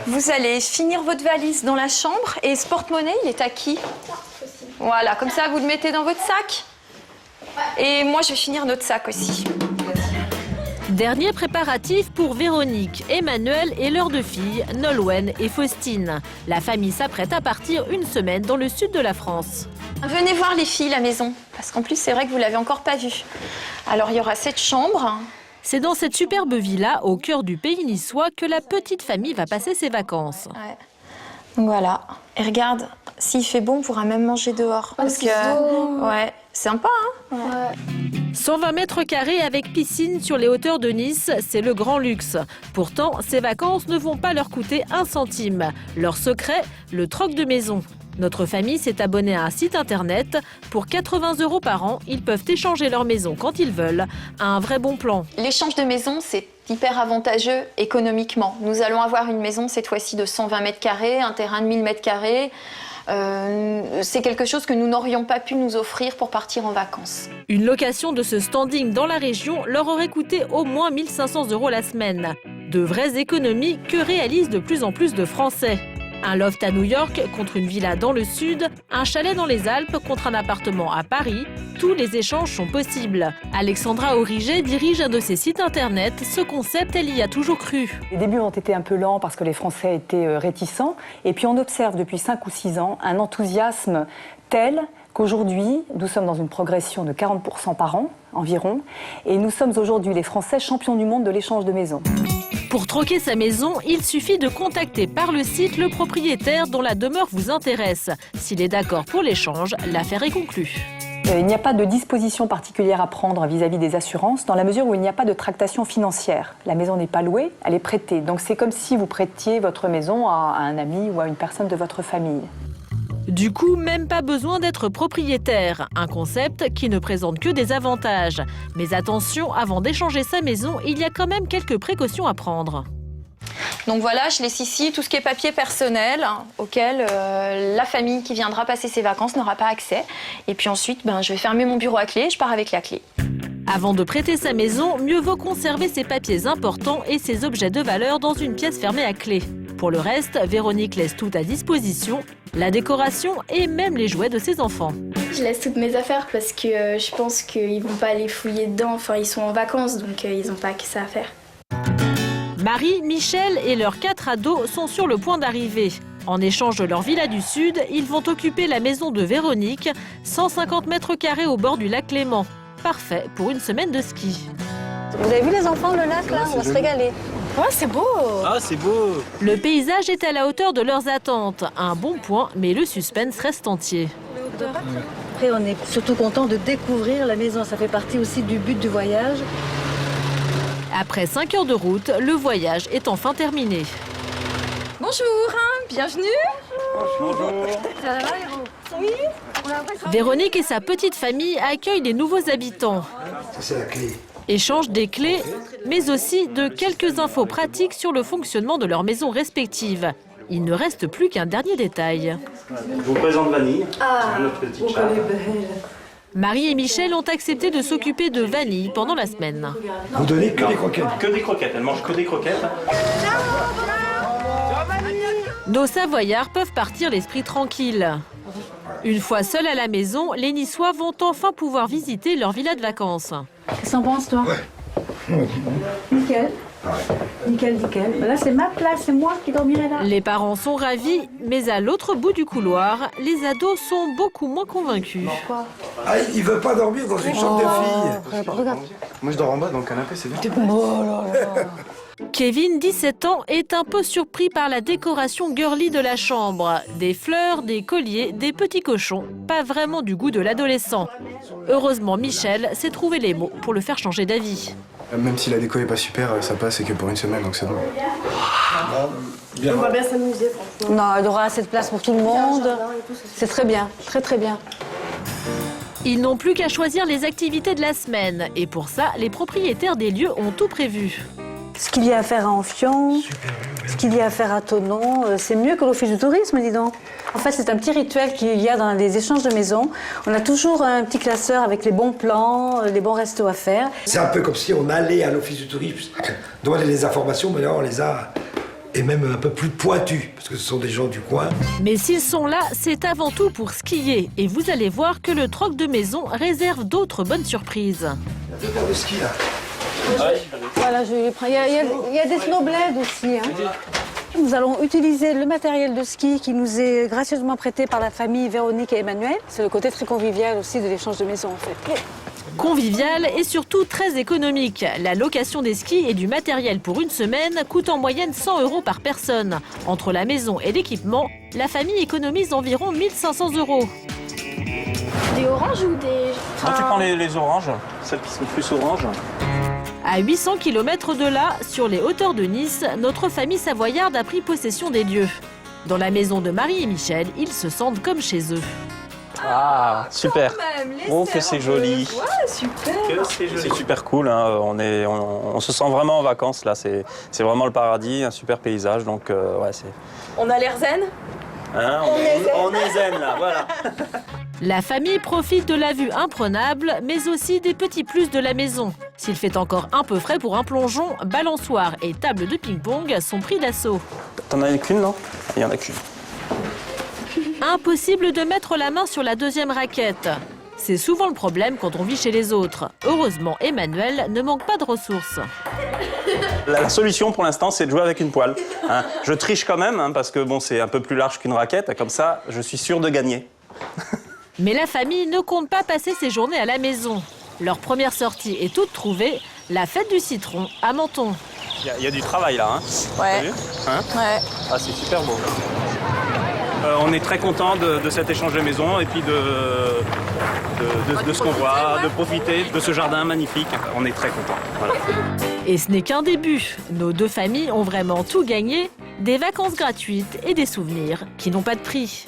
Vous allez finir votre valise dans la chambre et ce porte-monnaie, il est à qui? Voilà, comme ça, vous le mettez dans votre sac. Et moi, je vais finir notre sac aussi. Dernier préparatif pour Véronique, Emmanuel et leurs deux filles, Nolwenn et Faustine. La famille s'apprête à partir une semaine dans le sud de la France. Venez voir les filles, la maison. Parce qu'en plus, c'est vrai que vous ne l'avez encore pas vue. Alors, il y aura cette chambre. C'est dans cette superbe villa, au cœur du pays niçois, que la petite famille va passer ses vacances. Ouais. Donc voilà. Et regarde, s'il fait bon, on pourra même manger dehors. Parce que, ouais, c'est sympa, hein? Ouais. 120 mètres carrés avec piscine sur les hauteurs de Nice, c'est le grand luxe. Pourtant, ces vacances ne vont pas leur coûter un centime. Leur secret, le troc de maison. Notre famille s'est abonnée à un site internet. Pour 80 € par an, ils peuvent échanger leur maison quand ils veulent. Un vrai bon plan. L'échange de maison, c'est hyper avantageux économiquement. Nous allons avoir une maison cette fois-ci de 120 mètres carrés, un terrain de 1000 mètres carrés. C'est quelque chose que nous n'aurions pas pu nous offrir pour partir en vacances. Une location de ce standing dans la région leur aurait coûté au moins 1 500 € la semaine. De vraies économies que réalisent de plus en plus de Français. Un loft à New York contre une villa dans le sud, un chalet dans les Alpes contre un appartement à Paris. Tous les échanges sont possibles. Alexandra Origet dirige un de ces sites internet. Ce concept, elle y a toujours cru. Les débuts ont été un peu lents parce que les Français étaient réticents. Et puis on observe depuis 5 ou 6 ans un enthousiasme tel qu'aujourd'hui, nous sommes dans une progression de 40% par an environ. Et nous sommes aujourd'hui les Français champions du monde de l'échange de maisons. Pour troquer sa maison, il suffit de contacter par le site le propriétaire dont la demeure vous intéresse. S'il est d'accord pour l'échange, l'affaire est conclue. Il n'y a pas de disposition particulière à prendre vis-à-vis des assurances dans la mesure où il n'y a pas de tractation financière. La maison n'est pas louée, elle est prêtée. Donc c'est comme si vous prêtiez votre maison à un ami ou à une personne de votre famille. Du coup, même pas besoin d'être propriétaire. Un concept qui ne présente que des avantages. Mais attention, avant d'échanger sa maison, il y a quand même quelques précautions à prendre. Donc voilà, je laisse ici tout ce qui est papier personnel auquel la famille qui viendra passer ses vacances n'aura pas accès. Et puis ensuite, je vais fermer mon bureau à clé, je pars avec la clé. Avant de prêter sa maison, mieux vaut conserver ses papiers importants et ses objets de valeur dans une pièce fermée à clé. Pour le reste, Véronique laisse tout à disposition, la décoration et même les jouets de ses enfants. Je laisse toutes mes affaires parce que je pense qu'ils vont pas aller fouiller dedans. Enfin, ils sont en vacances, donc ils n'ont pas que ça à faire. Marie, Michel et leurs 4 ados sont sur le point d'arriver. En échange de leur villa du Sud, ils vont occuper la maison de Véronique, 150 mètres carrés au bord du lac Léman. Parfait pour une semaine de ski. Vous avez vu les enfants, le lac là? On va se régaler. Ouais, c'est beau. Ah, c'est beau. Le paysage est à la hauteur de leurs attentes. Un bon point, mais le suspense reste entier. Après, on est surtout content de découvrir la maison. Ça fait partie aussi du but du voyage. Après 5 heures de route, le voyage est enfin terminé. Bonjour, bienvenue. Bonjour. Ça va, Héros? Oui. Véronique et sa petite famille accueillent les nouveaux habitants. Ça, c'est la clé. Échange des clés, mais aussi de quelques infos pratiques sur le fonctionnement de leurs maisons respectives. Il ne reste plus qu'un dernier détail. Je vous présente Vanille, notre petite chat. Marie et Michel ont accepté de s'occuper de Vanille pendant la semaine. Vous donnez que des croquettes. Que des croquettes, elle mange que des croquettes. Nos Savoyards peuvent partir l'esprit tranquille. Une fois seuls à la maison, les Niçois vont enfin pouvoir visiter leur villa de vacances. Qu'est-ce que t'en penses, toi? Ouais. Nickel. Nickel, nickel. Là, c'est ma place, c'est moi qui dormirai là. Les parents sont ravis, mais à l'autre bout du couloir, les ados sont beaucoup moins convaincus. Ah, il veut pas dormir dans une chambre de fille. Regarde. Moi, je dors en bas dans le canapé, c'est bien. Oh là là. Kevin, 17 ans, est un peu surpris par la décoration girly de la chambre. Des fleurs, des colliers, des petits cochons. Pas vraiment du goût de l'adolescent. Heureusement, Michel s'est trouvé les mots pour le faire changer d'avis. Même si la déco est pas super, ça passe et que pour une semaine, donc c'est bon. On va bien s'amuser, franchement. Non, il y aura assez de place pour tout le monde. C'est très bien, très très bien. Ils n'ont plus qu'à choisir les activités de la semaine. Et pour ça, les propriétaires des lieux ont tout prévu. Ce qu'il y a à faire à Enfion, ce qu'il y a à faire à Thonon, c'est mieux que l'office du tourisme, dis donc. En fait, c'est un petit rituel qu'il y a dans les échanges de maisons. On a toujours un petit classeur avec les bons plans, les bons restos à faire. C'est un peu comme si on allait à l'office du tourisme demander des informations, mais là on les a et même un peu plus pointus, parce que ce sont des gens du coin. Mais s'ils sont là, c'est avant tout pour skier. Et vous allez voir que le troc de maison réserve d'autres bonnes surprises. Il y a 2 paires de ski là. Voilà, je les prends. Il y a des snowblades aussi. Hein. Nous allons utiliser le matériel de ski qui nous est gracieusement prêté par la famille Véronique et Emmanuel. C'est le côté très convivial aussi de l'échange de maison en fait. Convivial et surtout très économique. La location des skis et du matériel pour une semaine coûte en moyenne 100 € par personne. Entre la maison et l'équipement, la famille économise environ 1 500 €. Des oranges ou des... Ah, tu prends les oranges, celles qui sont plus oranges. À 800 km de là, sur les hauteurs de Nice, notre famille savoyarde a pris possession des lieux. Dans la maison de Marie et Michel, ils se sentent comme chez eux. Ah, super. Oh, que c'est joli. Ouais, super. C'est super cool. Hein. On se sent vraiment en vacances là. C'est vraiment le paradis, un super paysage. Donc, ouais, c'est. On a l'air zen. Hein, on est zen là, voilà. La famille profite de la vue imprenable, mais aussi des petits plus de la maison. S'il fait encore un peu frais pour un plongeon, balançoire et table de ping-pong sont pris d'assaut. T'en as qu'une, non? Il y en a qu'une. Impossible de mettre la main sur la deuxième raquette. C'est souvent le problème quand on vit chez les autres. Heureusement, Emmanuel ne manque pas de ressources. La solution pour l'instant, c'est de jouer avec une poêle. Hein. Je triche quand même, hein, parce que bon, c'est un peu plus large qu'une raquette. Comme ça, je suis sûr de gagner. Mais la famille ne compte pas passer ses journées à la maison. Leur première sortie est toute trouvée, la fête du citron à Menton. Il y a du travail là. Hein. Ouais. T'as vu hein Ouais. Ah, c'est super beau. On est très content de cet échange de maison et puis de ce qu'on voit, de profiter de ce jardin magnifique. On est très contents. Voilà. Et ce n'est qu'un début. Nos deux familles ont vraiment tout gagné, des vacances gratuites et des souvenirs qui n'ont pas de prix.